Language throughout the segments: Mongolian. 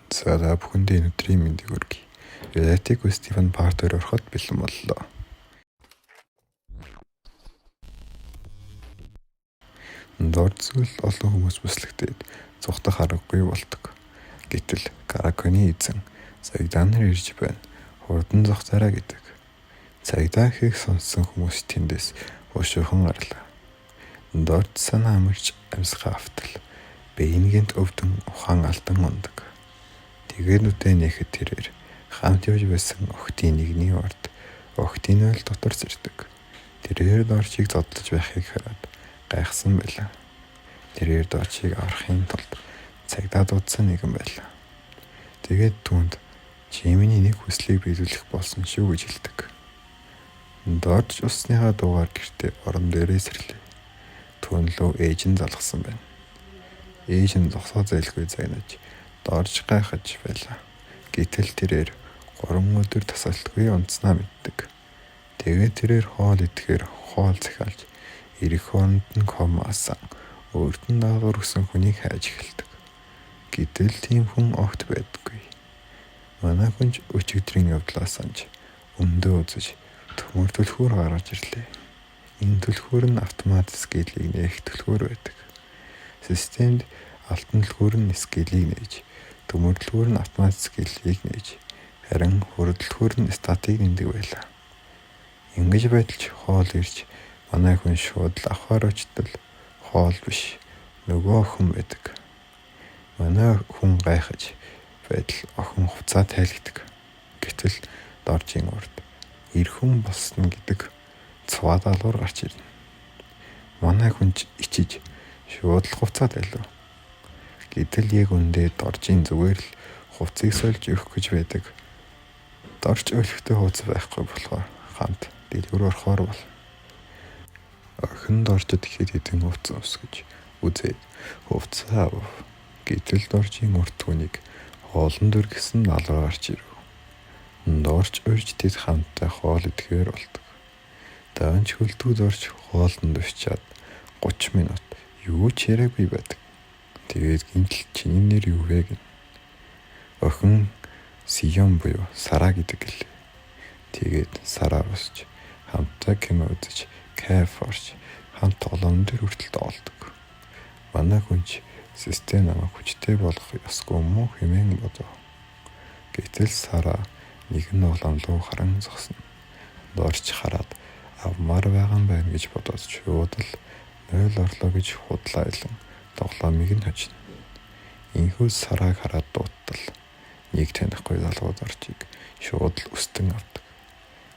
За бүхэндээ өнөөдрийн мэндийг хүргэе. Реалитиг Стивен Партер ороход бэлэн боллоо. Дордсвол олон хүмүүс бүслэгдээд цухтах аргагүй болдог. Гэтэл Караконы эзэн цагдаа нар ирж байна. Хурдан зогсоорой гэдэг. Цагдаа ихийг сонссон хүмүүс тэндээс уушуухан гарлаа. Дорд санаа амарч амьсгаа автал. Бэйнгэнт өвдөн ухаан алдан ундаг. Тэгээд нүдэ нэхэд тэрээр хамт явж байсан охтын нэгний урд охтын ойл дотор зэрдэг. Тэрээр дорчийг зодтолж байхыг хараад гайхсан байлаа. Тэрээр дорчийг аврахын тулд цагдаа дуудсан нэгэн байлаа. Тэгээд түүнд Жиминий нэг хүслийг биелүүлэх болсон шүү гэж хэлдэг. Дорч усныхаа дуугаар гэртээ орон дээрээ сэрлээ. Түүн лөө ээж нь залгсан байна. Ээж нь зогсоо зайлгүй загнаж Дорж гайхаж байлаа. Гэтэл тэрээр 3 өдөр тасалтгүй унтснаа мэддэг. Тэгээд тэрээр хоол идэхээр хоол захиалж ирэх хооронд нь комаасан өөрт нь даалгавар өгсөн хүнийг хайж эхэлдэг. Гэтэл тийм хүн огт байдаггүй. Манай хүнч өчигдрийн явдлаа санаж өмдөө үзэж төмөр түлхүүр гаргаж ирлээ. Энэ түлхүүр нь автомат скейлийг нээх түлхүүр байдаг. Системд алтан түлхүүр нь скейлийг нээж, төмөр түлхүүр нь автомат скейлийг нээж, харин хурд түлхүүр нь статыг нэмдэг байлаа. Ингэж байталч хоол ирж манай хүн шууд л авахаар очтол хоол биш нөгөө охин байдаг. Манай хүн гайхаж байтал охин хувцаа тайлгдаг. Гэтэл Доржийн урд эр хүн болсон гэдэг цуваа даалгавар гарч ирнэ. Манай хүн ичиж шууд л хувцаа тайлв. Гэтэл яг үндэ Доржийн зүгээр л хувцсыг сольж өгөх гэж байдаг. Дорж өлегтэй хууц байхгүй болохоор хамт дэлгүүр орохоор бол. Охин Доржид хэд хэдэн хувцас өсгөж үзээд хувцаа авав. Гэтэл Доржийн урт түүнийг хоолн дүр гэсэн даалгавар гарч ирв. Дорж урьж тэд хамтдаа хоол идэхээр болдог. Даанч хөлтүүд орж хоолнд душчаад 30 минут юу ч яриаггүй байдаг. Тэгээд гинтл чиний нэр юу вэ гэн. Охин Сион буюу Сара гэдэг гэлээ. Тэгээд Сара босч хамтдаа кино үзэж кайф орж хамт тоглоом дээр хүртэл тоглодог. Манай хүнч систем намайг хүчтэй болгох ёсгүй юм уу хэмээн бодов. Гэтэл Сара нэгэн тоглоом руу харан зогсно. Дорч хараад авмаар байгаа юм байна гэж бодоод шууд л 0 орлоо гэж худлаа илэн тоглоомыг нь хожно. Инхүү Сараг хараад дуттал нэг танихгүй залуу Дорчийг шууд л өстөн авдаг.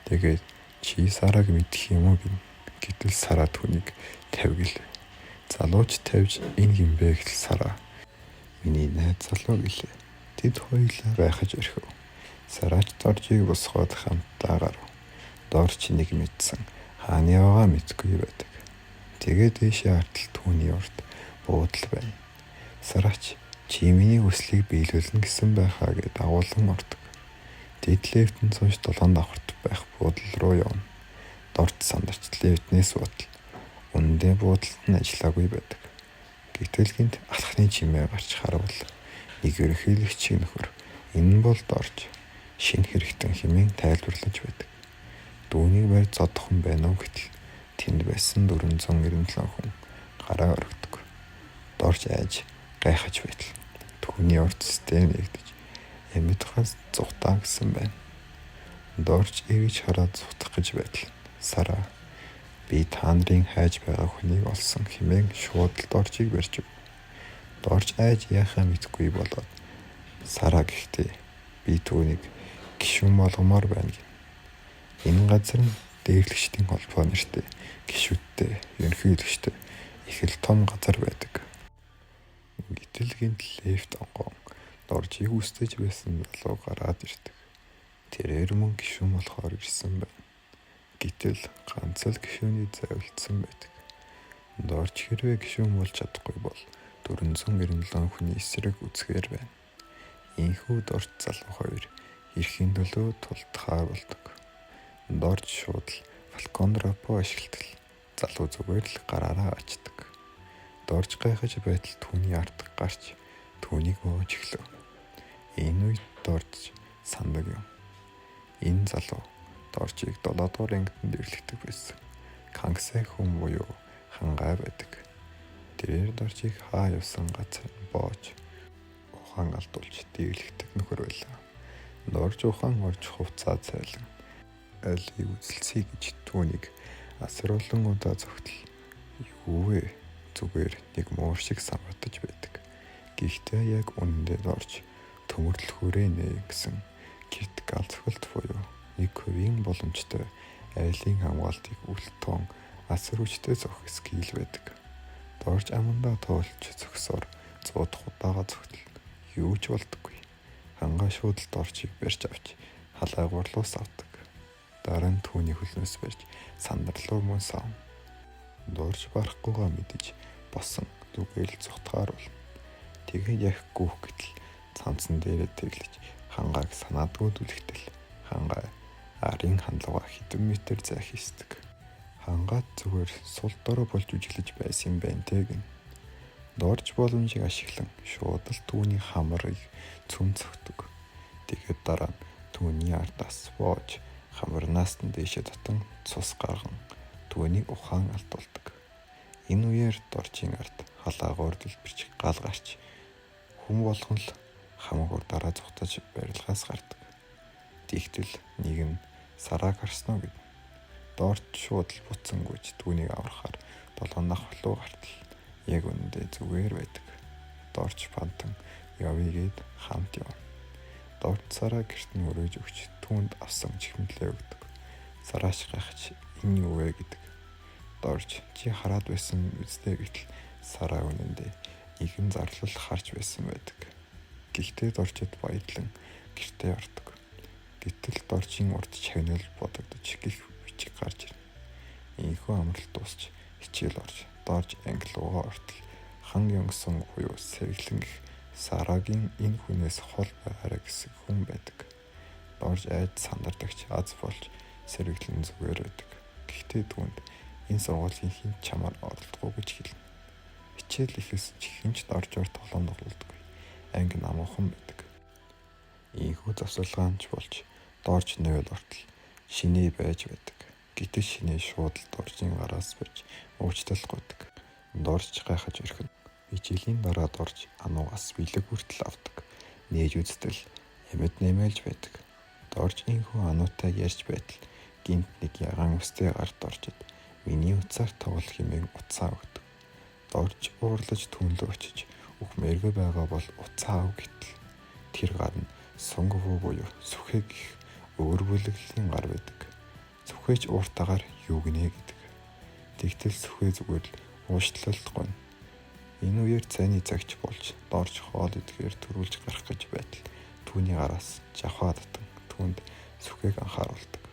Тэгээд чи Сараг мэдэх юм уу гин. Гэтэл Сара түүнийг тавьгил. Залууч тавьж энэ юм бэ гэтэл Сара миний найз залуу гэлээ. Тэд хоёулаа гайхаж орхив. Сарач Доржийг босгоод хамтдаа гарав. Дорч нэг мэдсэн хааны яваа мэдгүй байдаг. Тэгээд дэшээ хартал түүний урд буудал байна. Сарач чи миний хүслийг биелүүлнэ гэсэн байхаа гэд агуулan ордог. Тэд лифтэн сууж 7 давхарт байх буудал руу явна. Дорч сандарч лифтнээс бодол. Үндэ буудалд нь ажиллаагүй байдаг. Гэтэл гинт алхны чимээ гарч харвал нэг ерөнхийлөгчийн нөхөр энэ бол Дорж шинэ хэрэгтэн хэмээн тайлбарлаж байдаг. Дүүнийг барь зодхон байна уу гэтэл тэнд байсан 497 хүн гараа орогддог. Дорж айж гайхаж байтал түүний урд систем нэгдэж амьдхаас зугтаа гэсэн байна. Дорж эргэж хараад зугтах гэж байтал Сара би та нарын хайж байгаа хүнийг олсон хэмээн шууд л Доржийг барьж өг. Дорж айж яхаа мэдгүй болоод Сара гэхдээ би түүнийг гишүүн болгомоор байна гин. Энэ газар нь дээрлэгчдийн холбоо нэртэй гишүүдтэй ерөнхийлөгчтэй их л том газар байдаг. Гэтэл гинт лифт онгон Доржийг үстэж байсан залуу гараад ирдэг. Тэрээр мөн гишүүн болохоор ирсэн байна. Гэтэл ганц л гишүүний завилдсан байдаг. Дорж хэрвээ гишүүн болж чадахгүй бол 497 хүний эсрэг үзэхээр байна. Инхүү Дорж залуу хоёр эрхийн төлөө тулдахаар болдог. Дорж шууд л фалкон рапо ашигладаг. Залуу зүгээр л гараараа очдог. Дорж гайхаж байтал түүний ард гарч түүнийг ууж эхлэв. залуу доржийг 7 дугаар ангид эрлэгдэг байсан. Кангсай хүн буюу хангай байдаг. Тэрээр доржийг хаа явсан газар боож ухаан алдуулж дэглэгдэг нөхөр байлаа. Дорж ухаан орж хувцаа цайлан алийг үзэлцэе гэж түүнийг асруулан удаа зогтол. Юу вэ? Зүгээр нэг муур шиг санагдаж байдаг. Гэхдээ яг үнэндээ дорж төмөрлөх хүрэнэ гэсэн гэрт галзхалт буюу 1% боломжтой айлын хамгаалтыг үлтэн асар хүчтэй зохих скил байдаг. Дорж амандаа тоолж зогсоор 100 дахь удаага зогтол. Юу ч болдоггүй. Хангай шууд л доржийг барьж авч халаагуурлуус авдаг. Дараа нь түүний хөлнөөс барьж сандралуу мөн сав. Дорж барахгүйгаа мэдэж босон зүгээр л зүхтгаар болно. Тэгээд яг гүөх гэтэл цанцан дээрээ тэглэж хангайг санаадгүй дүлэгтэл хангай арын хандлагаа хэдэн метр зай хийсдэг. Хангайд зүгээр сул дорой болж үжиглэж байсан юм байна те гэн. Дорж боломжийг ашиглан шууд л түүний хамрыг цүм цогтөг. Тэгээд дараа нь түүний ардаас боож хамарнаас нь дээшээ татан цус гарган түүнийг ухаан алдуулдаг. Энэ үеэр доржийн ард халаагуур дэлбэрч гал гарч хүм болгон л хамаагаар дараа зүхтаж барилгаас гардаг. Тэгтэл нэг нь сараа гарсноо гэд. Дорж шууд л буцсангүйч түүнийг аврахаар 7 нах руу гартал. Яг үнэндээ зүгээр байдаг. Дорж пантан явъя гэд хамт явна. Дорж сараа гэрт нь өрөөж өгч түүнд авсан чихмэлээ өгдөг. Сараач гайхаж энэ юу вэ гэдэг. Дорж чи хараад байсан үстэй гэтэл сараа үнэндээ нэгэн зарлал харж байсан байдаг. Гэхдээ доржид баярлан гэртээ ордог. Гэтэл доржийн урд чагнал бодогдож гих бичиг гарч ирнэ. Ийхүү амралт дуусч хичээл орж дорж англи руугаа ортол хан ёнгсон буюу сэргэлэн гэх Сарагийн энэ хүнээс хол байгаараа гэсэн хүн байдаг. Дорж айд сандардагч аз болж сэргэлэн зүгээр байдаг. Гэхдээ түүнд энэ сургуулийн хэн чамаар оролдохгүй гэж хэлнэ. Хичээл ихээс ч хинч доржоор тоглоом тоглолтгүй. Анги намуухан байдаг. Ийхүү завсалгаанч болж дорж 0 ортол шинээ байж байдаг. Гэтэл шинээ шууд л доржийн гараас барьж уучлал гуйдаг. Дорж гайхаж өрхөн. Хичээлийн дараа дорж ануугаас бэлэг хүртэл авдаг. Нээж үзтэл амьд нэмэлж байдаг. Дорж ийхүү ануутай ярьж байтал гинт нэг ягаан өстэй гарт оржид миний уцаар тоглох хэмээн уцаа өгдөг. Дорж уурлаж түнлөө очиж үхмээргүй байгаа бол уцаа өг гэтэл тэр гар нь сонгов буюу сүхэ гэх өөр бүлэглэлийн гар байдаг. Сүхэж ууртагаар юу гинэ гэдэг. Тэгтэл сүхэ зүгээр л уушлалт гонь. Энэ үеэр цайны цагч болж дорж хоол идэхээр төрүүлж гарах гэж байтал түүний гараас жавхаа татан түүнд сүхээг анхааруулдаг.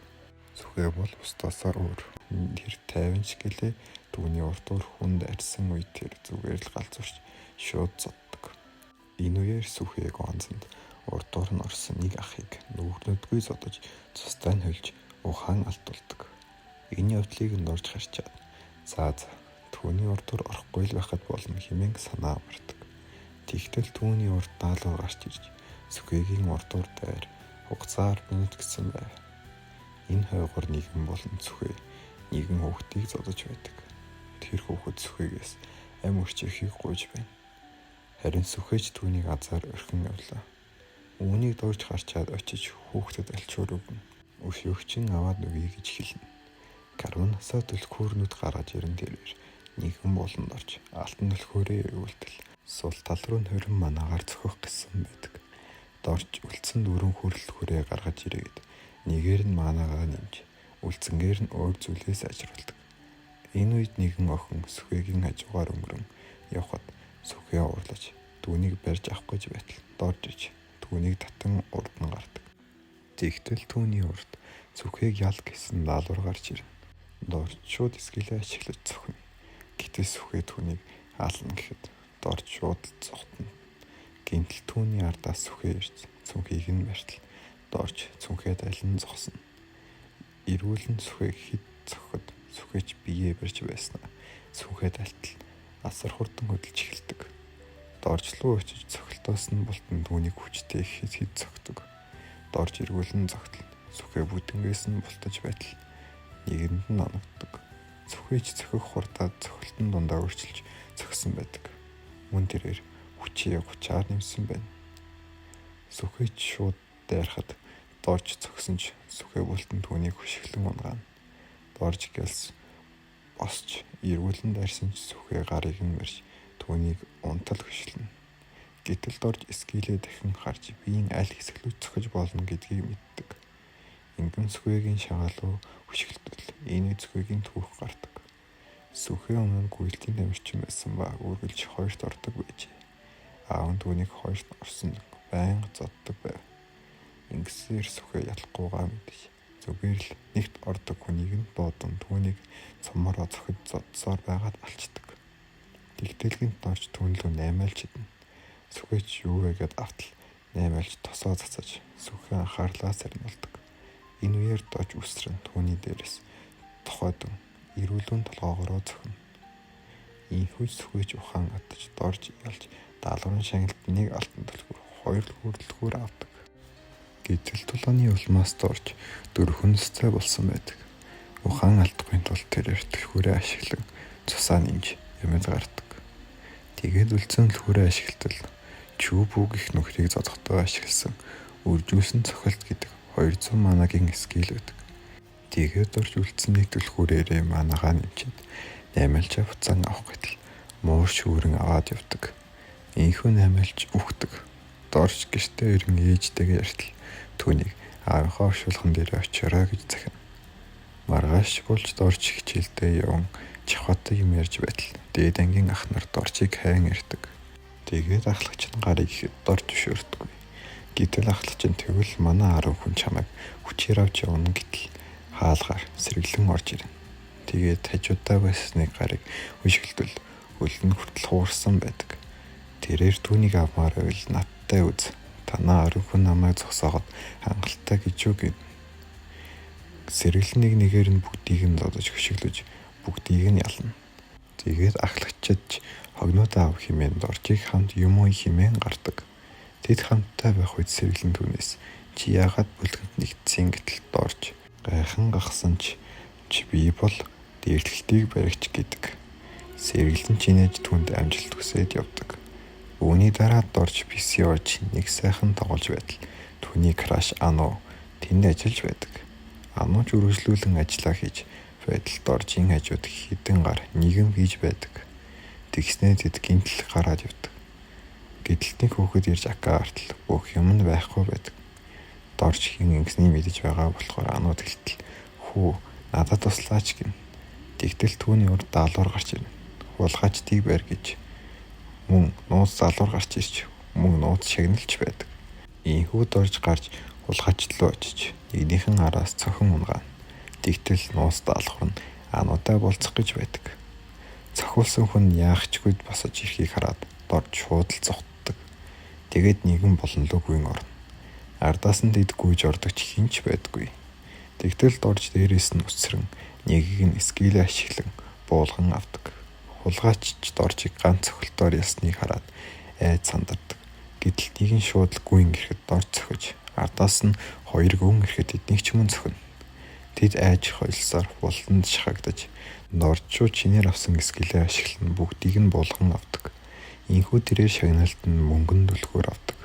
Сүхэ бол устдасаа өөр. Тэр 50 гэлээ түүний уртуур хүнд арьсан үед тэр зүгээр л галзуурч шууд зоддог. Энэ үеэр сүхэг онцонд уртуур нь орсон нэг ахыг нүгнөдгүй зодож цустай нь хөлж ухаан алдуулдаг. Энэ явдлыг нь дорж харчаад за түүний уртуур орохгүй л байхад болно хэмээн санаа амардаг. Тэгтэл түүний урд даалгавар гарч ирж сүхэгийн уртуур дээр хугацаар минут гэсэн байв. Энэ хойгоор нэгэн болон сүхэ нэгэн хүүхдийг зодож байдаг. Тэр хүүхэд сүхэгээс ам өрчөөхийг гуйж байна. Харин сүхэж түүнийг азар орхин явлаа. Үүнийг дорж харчаад очиж хүүхдэд алчуур өгнө. Өшөөгчин аваад өгье гэж хэлнэ. Карман насаа түлхүүрнүүд гаргаж ирэн тэрээр нэгэн болон дорж алтан түлхүүрээ өгүүлтэл сул тал руу нөрөн манаагаар зөхөх гэсэн байдаг. Дорж үлдсэн 4 хүрэл хүрээ гаргаж ирээд нэгээр нь манаагаа нэмж үлдсэнгээр нь өөр зүйлээс ажруулдаг. Энэ үед нэгэн охин сүхэгийн хажуугаар өнгөрөн явхад сүхээ уурлаж түүнийг барьж авах гэж байтал дорж иж түүнийг татан урд нь гардаг. Тэгтэл түүний урд сүхээг ял гэсэн даалгавар гарч ирнэ. Дорж шууд эсгэлээ ашиглаж цохно. Гэтэл сүхээ түүнийг хаална гэхэд дорж шууд зогтно. Гинтл түүний ардаас сүхээ ирж цүнхийг нь барьтал дорж цүнхээд алин зогсно. Ирүүл нь сүхээ хит цохоход сүхээч биеэ барьж байснаа цүнхээд алтал асар хурдан хөдөлж эхэлдэг. Дорж руу очиж цохилтоос нь болтон түүнийг хүчтэй хит цогтөг. Дорж иргүүл нь зогтол Сүхэ бүтэнгээс нь бултаж байтал нэгэнд нь оногддог. Сүхэж цохих хурдад цохилтын дундаа өрчилж цохисон байдаг. Мөн тэрээр хүчийг гучаар нэмсэн байна. Сүхэж шууд дайрахад дорж цогсон ч сүхэ бүлтэн түүнийг хөшиглэн унгаана. Дорж гэлс босч эргүүлэн дайрсан ч сүхэ гарыг нь мэрж түүнийг унтал хөшлөнө. Гэтэл дорж эскилээ дахин харж биеийн аль хэсгэлүүд цохиж болно гэдгийг мэддэг. Ингэн сүхэгийн шагаал руу хөшгөлтөл энэ сүхэгийн түүх гардаг. Сүхэ өмнө гүйлтийн тамирчин байсан ба үргэлж хоёрт ордог байжээ. Аав нь түүнийг хоёрт орсон байнга зоддог байв. Ингэсээр сүхэ ялахгүйгаа мэдэж зүгээр л нэгт ордог хүнийг нь буудан түүнийг цомороо цохиж зодсоор байгаад алчдаг. Тэгтэлгэнд дорж түүнлөө наймаалж идэнэ. Сүхэч юу вэ гэд автал наймаалж тосоо цацаж сүхэ анхаарлаа сарниулдаг. Энэ үеэр дорж үсрэн түүний дээрээс тохойдон эрүүлэн толгоогоороо цохино. Ийхүү сүхэч ухаан атаж дорж ялж даалгаврын шагналд нэг алтан түлхүүр, хоёр хүрэлтгүүр авдаг. Гэтэл тулгааны улмаас дорж дөрвөн цэцай болсон байдаг. Ухаан алдахгүй тул тэрээр түлхүүрээ ашиглан цусаа нэмж юмд гардаг. Тэгээд үлдсэн түлхүүрээ ашиглалтал чүбүг их нөхрийг зодохдоо ашигласан үржүүлсэн цохилт гэдэг 200 манагийн скил байдаг. Тэгээд дорж үлдсэн нэг түлхүүрээрээ манагаа нэмчихэд наймаалчаа буцаан авах гэтэл муур шүүрэн аваад явдаг. Ийхүү наймаалч үхдэг. Дорж гэртээ ирэн ээжтэйгээ ярьтал түүнийг аавынхаа оршуулган дээр очиорой гэж захина. Маргааш болж дорж хичээлдээ яван чавхатай юм ярьж байтал дээд ангийн ах нар доржийг хайн ирдэг. Тэгээд ахлагч нь гарыг ихэд дорж зөвшөөрдөггүй. Гэтэл ахлагч нь тэгвэл манай 10 хүн чамайг хүчээр авч явна гэтэл хаалгаар сэргэлэн орж ирнэ. Тэгээд хажуудаа байсныг гарыг хөшгөлтөл өлн хүртэл хуурсан байдаг. Тэрээр түүнийг авмаар байвал надтай үз. Танаа 10 хүн намайг зогсоогоод хангалттай гэж юу гэв. Сэргэлэн нэгээр нь бүгдийг нь зодож хөшиглөж бүгдийг нь ялна. Тэгээд ахлагчид хогноод аав химэн доржийг хамт юм уу химэн гардаг. Тэд хамттай байх үед сэргэлэн түүнээс чи яагаад бүлгэнд нэгдсэн гэтэл дорж гайхан гахсан ч би бол дээрлэлтийг баригч гэдэг. Сэргэлэн чинээж түүнд амжилт хүсээд явдаг. Үүний дараа дорж PC орж нэг сайхан тоглож байтал түүний краш Ану тэнд ажиллаж байдаг. Ану ч үргэлжлүүлэн ажиллаа хийж байтал доржийн хажууд хідэн гар нийгэм хийж байдаг. Тэгснээ тэд гинтл гараад явдаг. Гэтэл нэг хүүхэд ирж акаа артал бүх юм нь байхгүй байдаг. Дорж хин ингэсний мэдэж байгаа болохоор Ану тэлтэл хүү надад туслаач гин. Тэгтэл түүний урд даалгавар гарч ирнэ. Хулгайчдыг барь гэж. Мөн нууц залуур гарч ирж мөн нууц шагналж байдаг. Ийхүү дорж гарч хулгайчлуу очиж нэгнийхэн араас цохин унгаана. Тэгтэл нууц даалгавар нь Анутай болцох гэж байдаг. Цохиулсан хүн яахчгүй босож ирэхийг хараад дорж шууд л зогтдог. Тэгээд нэгэн болонлоо гүйн орно. Ардаас нь дэд гүйж ордог ч хинч байдаггүй. Тэгтэл дорж дээрээс нь үсрэн нэгийг нь скилээ ашиглан буулган авдаг. Хулгайч доржийг ганц цохилтоор ялсныг хараад айд сандардаг. Гэтэл нэгэн шууд л гүйн ирэхэд дорж цохиж ардаас нь хоёр гүн ирэхэд эднийг ч мөн цохино. Тэд айж хойлсоор бултанд шахагдаж доржчуу чинээр авсан скилээ ашиглан бүгдийг нь буулган авдаг. Ийхүү тэрээр шагналт нь мөнгөн түлхүүр авдаг.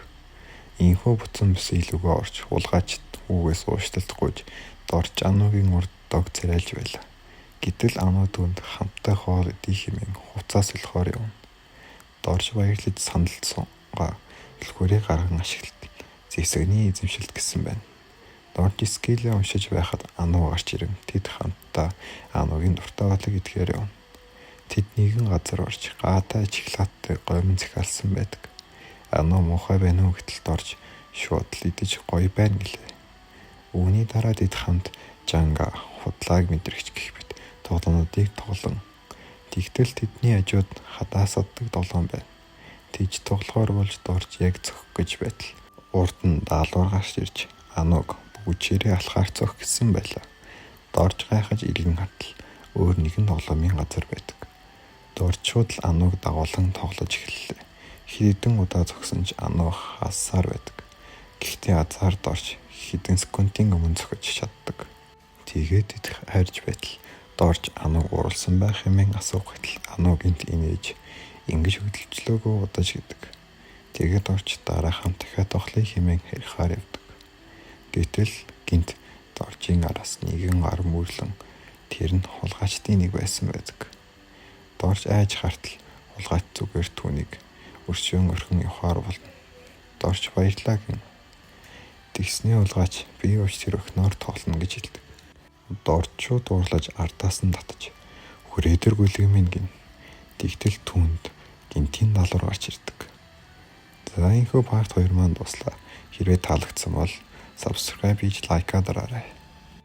Ийхүү буцан бис илүүгөө орж хулгайчд хүүгээс уушталтгүйж дорж Анугийн урд дог царайлж байлаа. Гэтэл Ану түүнд хамттай хоол идэх хэмээн хуцаас өлхөөр явна. Дорж баярлаж саналцсангаа түлхүүрийг гарган ашиглал зэвсэгний эзэмшилт гэсэн байна. Дорж скилээ уншиж байхад Ану гарч ирэн тэд хамтдаа Анугийн дуртай болог идэхээр явна. Тэд нэгэн газар орж гаатай чиглааттай гомин захиалсан байдаг. Ану муухай байна уу гэтэл дорж шууд л идэж гоё байна гэлээ. Үүний дараа тэд хамт жанга худлааг мэдрэгч гэх мэт тоглоомнуудыг тоглон. Тэгтэл тэдний хажууд хадаас оддаг долоон байна. Тэж тоглохоор болж дорж яг зөхөх гэж байтал урд нь даалгавар гарч ирж Ануг бүгчээрээ алхаар зөх гэсэн байлаа. Дорж гайхаж илгэн хатал өөр нэгэн тоглоомын газар байдаг. Дорж шууд л Ануг дагуулan тоглож эхэллээ. Хэдэн удаа зогсон ч Ану хасаар байдаг. Гэхдээ азар дорж хэдэн секундын өмнө зохиж чаддаг. Тэгээд идэх хайрж байтал доорч ануу ууралсан байх хэмээн асуух гэтэл ануу гинт инээж ингэж хөдөлжлөөгөө удаж гэдэг. Тэгээд орч дараа хамт дахиад охлыг хэмээн харихаар явдаг. Гэтэл гинт доржийн араас нэгэн ар мөрлөн тэр нь хулгайчдын нэг байсан байдаг. Дорж айж хартал хулгайч зүгээр түүнийг өршөөн орхин явахаар болно. Дорж баярлаа гин. Тэгсний хулгайч би ууч тэр өхнөр тоолно гэж хэлдэг. Дорж шууд уурлаж ардаас нь татаж хүрээдэр гүлгэмэн гин. Тэгтэл түүнд гинтийн даалгавар гарч ирдэг. За энэ хөө part 2 маань дуслаа. Хэрвээ таалагдсан бол subscribe хийж лайкаа дараарай.